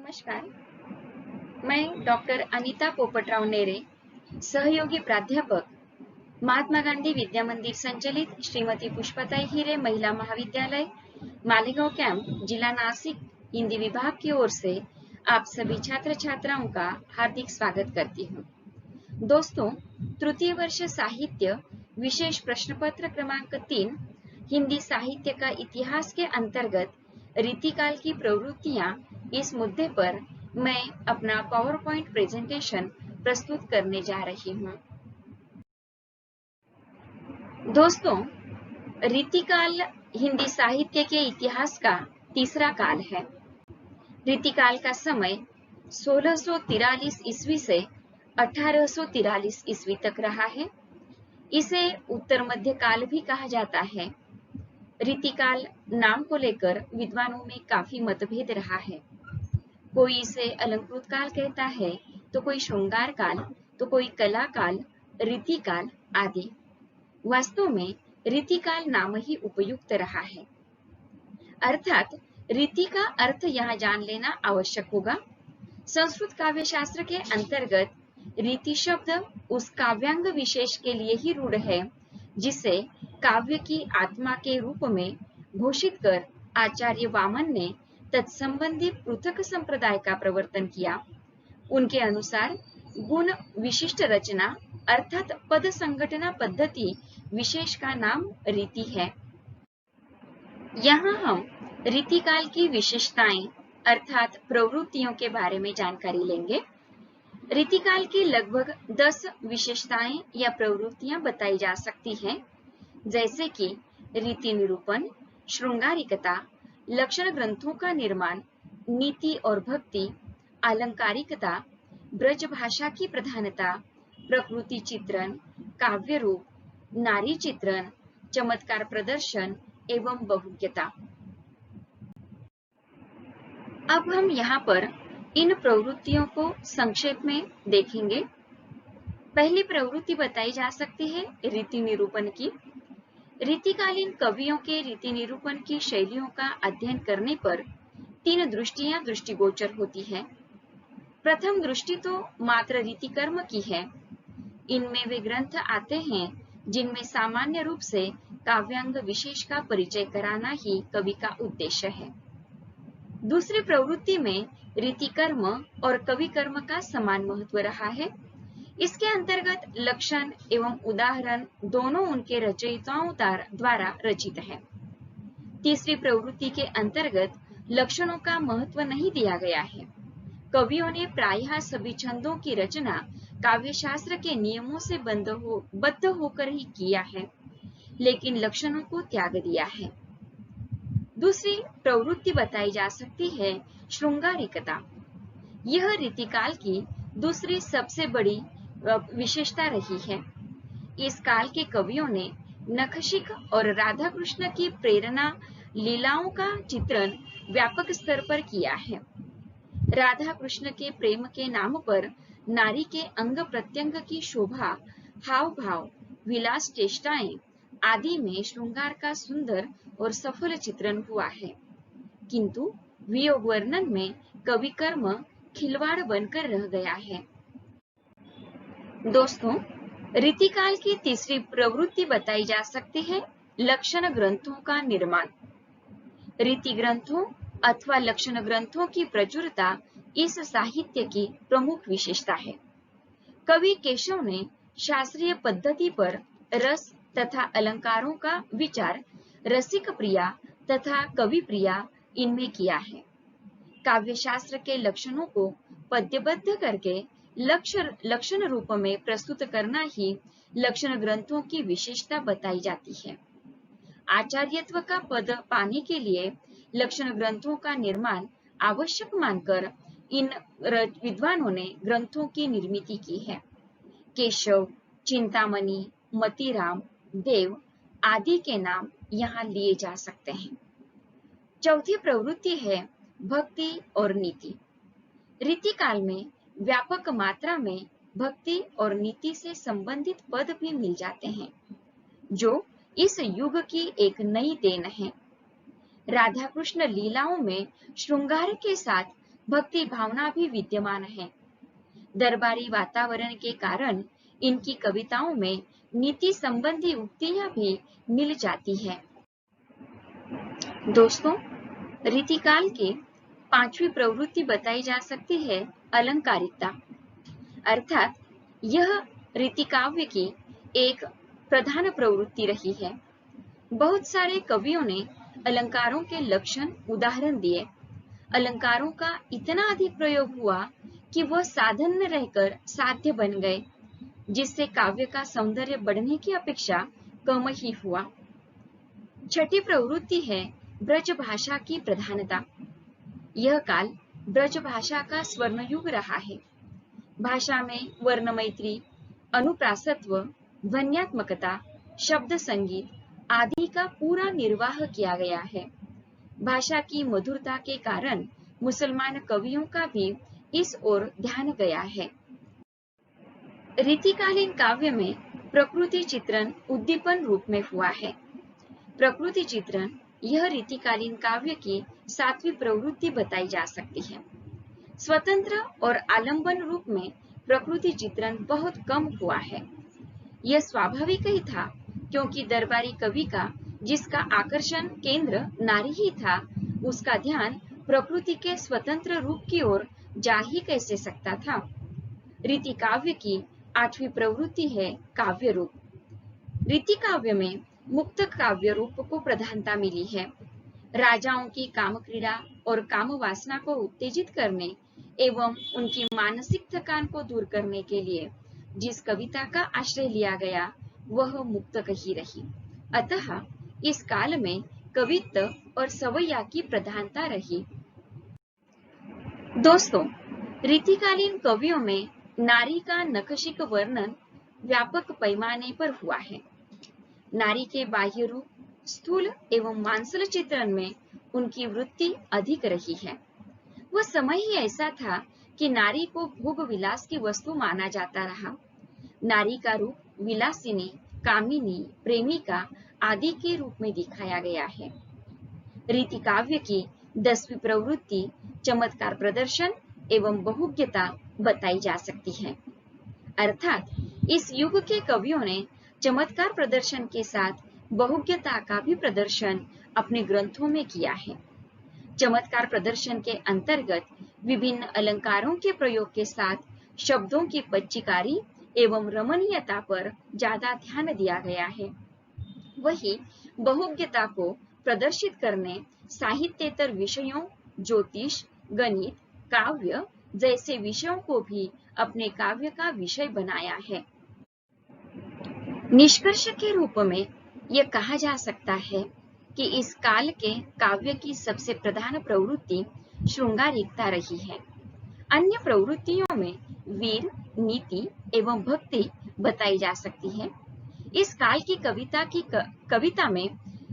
नमस्कार। मैं डॉक्टर अनीता पोपटराव नेरे, सहयोगी प्राध्यापक, महात्मा गांधी विद्या मंदिर संचलित श्रीमती पुष्पताई हिरे महिला महाविद्यालय, मालेगांव कैंप, जिला नासिक, हिंदी विभाग की ओर से आप सभी छात्र छात्राओं का हार्दिक स्वागत करती हूँ। दोस्तों, तृतीय वर्ष साहित्य विशेष प्रश्न पत्र क्रमांक 3 हिंदी साहित्य का इतिहास के अंतर्गत रीतिकाल की प्रवृत्तियां इस मुद्दे पर मैं अपना पावर पॉइंट प्रेजेंटेशन प्रस्तुत करने जा रही हूँ। दोस्तों, रीतिकाल हिंदी साहित्य के इतिहास का तीसरा काल है। रीतिकाल का समय 1643 ईस्वी से 1843 ईस्वी तक रहा है। इसे उत्तर मध्य काल भी कहा जाता है। रीतिकाल नाम को लेकर विद्वानों में काफी मतभेद रहा है। कोई इसे अलंकृत काल कहता है, तो कोई श्रृंगार काल, तो कोई कला काल, रीतिकाल आदि। वास्तव में रीतिकाल नाम ही उपयुक्त रहा है। अर्थात रीति का अर्थ यहाँ जान लेना आवश्यक होगा। संस्कृत काव्य शास्त्र के अंतर्गत रीति शब्द उस काव्यांग विशेष के लिए ही रूढ़ है जिसे काव्य की आत्मा के रूप में घोषित कर आचार्य वामन ने तत्संबंधी पृथक संप्रदाय का प्रवर्तन किया। उनके अनुसार गुण विशिष्ट रचना अर्थात पद संघटना पद्धति विशेष का नाम रीति है। यहाँ हम रीतिकाल की विशेषताएं अर्थात प्रवृत्तियों के बारे में जानकारी लेंगे। रीतिकाल की लगभग 10 विशेषताएं या प्रवृत्तियां बताई जा सकती हैं, जैसे कि रीति निरूपण, श्रृंगारिकता, लक्षण ग्रंथों का निर्माण, नीति और भक्ति, अलंकारिकता, ब्रज भाषा की प्रधानता, प्रकृति चित्रण, काव्य रूप, नारी चित्रण, चमत्कार प्रदर्शन एवं बहुज्ञता। अब हम यहाँ पर इन प्रवृत्तियों को संक्षेप में देखेंगे। पहली प्रवृत्ति बताई जा सकती है रीति निरूपण की। रीतिकालीन कवियों के रीति निरूपण की शैलियों का अध्ययन करने पर 3 दृष्टियां दृष्टिगोचर होती है। प्रथम दृष्टि तो मात्र रीति कर्म की है। इनमें वे ग्रंथ आते हैं जिनमें सामान्य रूप से काव्यांग विशेष का परिचय कराना ही कवि का उद्देश्य है। दूसरी प्रवृत्ति में रीति कर्म और कवि कर्म का समान महत्व रहा है। इसके अंतर्गत लक्षण एवं उदाहरण दोनों उनके रचयिताओं द्वारा रचित है। तीसरी प्रवृत्ति के अंतर्गत लक्षणों का महत्व नहीं दिया गया है। कवियों ने प्रायः सभी छंदों की रचना काव्य शास्त्र के नियमों से बद्ध होकर ही किया है, लेकिन लक्षणों को त्याग दिया है। दूसरी प्रवृत्ति बताई जा सकती है श्रृंगारिकता। यह रीतिकाल की दूसरी सबसे बड़ी विशेषता रही है। इस काल के कवियों ने नखशिख और राधा कृष्ण की प्रेरणा लीलाओं का चित्रण व्यापक स्तर पर किया है। राधा कृष्ण के प्रेम के नाम पर नारी के अंग प्रत्यंग की शोभा, हाव भाव, विलास चेष्टाएं आदि में श्रृंगार का सुंदर और सफल चित्रण हुआ है, किंतु वियोग वर्णन में कवि कर्म खिलवाड़ बनकर रह गया है। दोस्तों, रीतिकाल की तीसरी प्रवृत्ति बताई जा सकती है लक्षण ग्रंथों का निर्माण। रीति ग्रंथों अथवा लक्षण ग्रंथों की प्रचुरता इस साहित्य की प्रमुख विशेषता है। कवि केशव ने शास्त्रीय पद्धति पर रस तथा अलंकारों का विचार रसिक प्रिया तथा कवि प्रिया इनमें किया है। काव्य शास्त्र के लक्षणों को पद्यबद्ध करके लक्षण रूप में प्रस्तुत करना ही लक्षण ग्रंथों की विशेषता बताई जाती है। आचार्यत्व का पद पाने के लिए लक्षण ग्रंथों का निर्माण आवश्यक मानकर इन विद्वानों ने ग्रंथों की निर्मिति की है। केशव, चिंतामणि, मतीराम, देव आदि के नाम यहाँ लिए जा सकते हैं। चौथी प्रवृत्ति है भक्ति और नीति। रीतिकाल में व्यापक मात्रा में भक्ति और नीति से संबंधित पद भी मिल जाते हैं, जो इस युग की एक नई देन है। राधा कृष्ण लीलाओं में श्रृंगार के साथ भक्ति भावना भी विद्यमान है। दरबारी वातावरण के कारण इनकी कविताओं में नीति संबंधी उक्तियां भी मिल जाती है। दोस्तों, रीतिकाल की पांचवी प्रवृत्ति बताई जा सकती है अलंकारिकता, अर्थात यह रीतिकाव्य की एक प्रधान प्रवृत्ति रही है। बहुत सारे कवियों ने अलंकारों के लक्षण उदाहरण दिए। अलंकारों का इतना अधिक प्रयोग हुआ कि वह साधन न रहकर साध्य बन गए, जिससे काव्य का सौंदर्य बढ़ने की अपेक्षा कम ही हुआ। छठी प्रवृत्ति है ब्रज भाषा की प्रधानता। यह काल ब्रज भाषा का स्वर्णयुग रहा है। भाषा में वर्ण मैत्री, अनुप्रासत्व, ध्वन्यात्मकता, शब्द संगीत आदि का पूरा निर्वाह किया गया है। भाषा की मधुरता के कारण मुसलमान कवियों का भी इस ओर ध्यान गया है। रीतिकालीन काव्य में प्रकृति चित्रण उद्दीपन रूप में हुआ है। प्रकृति चित्रण यह रीतिकालीन काव्य की सातवीं प्रवृत्ति बताई जा सकती है। स्वतंत्र और आलंबन रूप में प्रकृति चित्रण बहुत कम हुआ है। यह स्वाभाविक ही था, क्योंकि दरबारी कवि का जिसका आकर्षण केंद्र नारी ही था, उसका ध्यान प्रकृति के स्वतंत्र रूप की ओर जा ही कैसे सकता था। रीति काव्य की आठवीं प्रवृत्ति है काव्य रूप। रीति काव्य में मुक्त काव्य रूप को प्रधानता मिली है। राजाओं की काम क्रीड़ा और काम वासना को उत्तेजित करने एवं उनकी मानसिक थकान को दूर करने के लिए जिस कविता का आश्रय लिया गया वह मुक्तक ही रही। अतः इस काल में कवित्व और सवैया की प्रधानता रही। दोस्तों, रीतिकालीन कवियों में नारी का नखशिक वर्णन व्यापक पैमाने पर हुआ है। नारी के बाह्य रूप, स्थूल एवं मांसल चित्रण में उनकी वृत्ति अधिक रही है। वह समय ही ऐसा था कि नारी को भोग विलास की वस्तु माना जाता रहा। नारी का रूप विलासिनी, कामिनी, प्रेमिका आदि के रूप में दिखाया गया है। रीति काव्य की 10वीं प्रवृत्ति चमत्कार प्रदर्शन एवं बहुज्ञता बताई जा सकती है। अर्थात इस युग के कवियों ने चमत्कार प्रदर्शन के साथ बहुज्ञता का भी प्रदर्शन अपने ग्रंथों में किया है। चमत्कार प्रदर्शन के अंतर्गत विभिन्न अलंकारों के प्रयोग के साथ शब्दों की पच्चीकारी एवं रमणीयता पर ज्यादा ध्यान दिया गया है। वही बहुज्ञता को प्रदर्शित करने साहित्येतर विषयों, ज्योतिष, गणित, काव्य जैसे विषयों को भी अपने काव्य का विषय बनाया है। निष्कर्ष के रूप में यह कहा जा सकता है कि इस काल के काव्य की सबसे प्रधान प्रवृत्ति श्रृंगारिकता रही है। अन्य प्रवृत्तियों में वीर, नीति एवं भक्ति बताई जा सकती है। इस काल की कविता में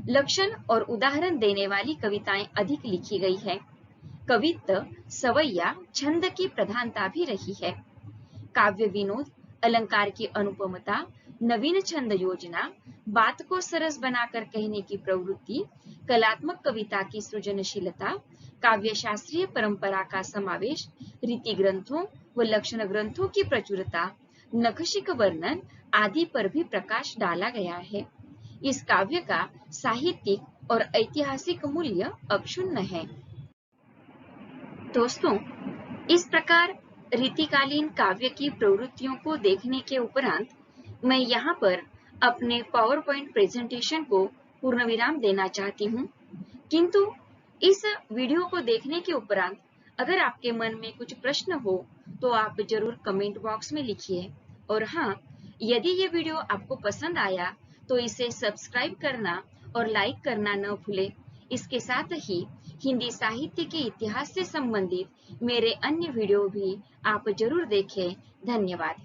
लक्षण और उदाहरण देने वाली कविताएं अधिक लिखी गई है। कवित्व, सवैया, छंद की प्रधानता भी रही है। काव्य विनोद, अलंकार की अनुपमता, नवीन छंद योजना, बात को सरस बनाकर कहने की प्रवृत्ति, कलात्मक कविता की सृजनशीलता, काव्य शास्त्रीय परंपरा का समावेश, रीति ग्रंथों व लक्षण ग्रंथों की प्रचुरता, नखशिक वर्णन आदि पर भी प्रकाश डाला गया है। इस काव्य का साहित्यिक और ऐतिहासिक मूल्य अक्षुण्ण है। दोस्तों, इस प्रकार रीतिकालीन काव्य की प्रवृत्तियों को देखने के उपरांत मैं यहाँ पर अपने पावर पॉइंट प्रेजेंटेशन को पूर्ण विराम देना चाहती हूँ। किंतु इस वीडियो को देखने के उपरांत अगर आपके मन में कुछ प्रश्न हो तो आप जरूर कमेंट बॉक्स में लिखिए। और हाँ, यदि ये वीडियो आपको पसंद आया तो इसे सब्सक्राइब करना और लाइक करना न भूलें। इसके साथ ही हिंदी साहित्य के इतिहास से संबंधित मेरे अन्य वीडियो भी आप जरूर देखें। धन्यवाद।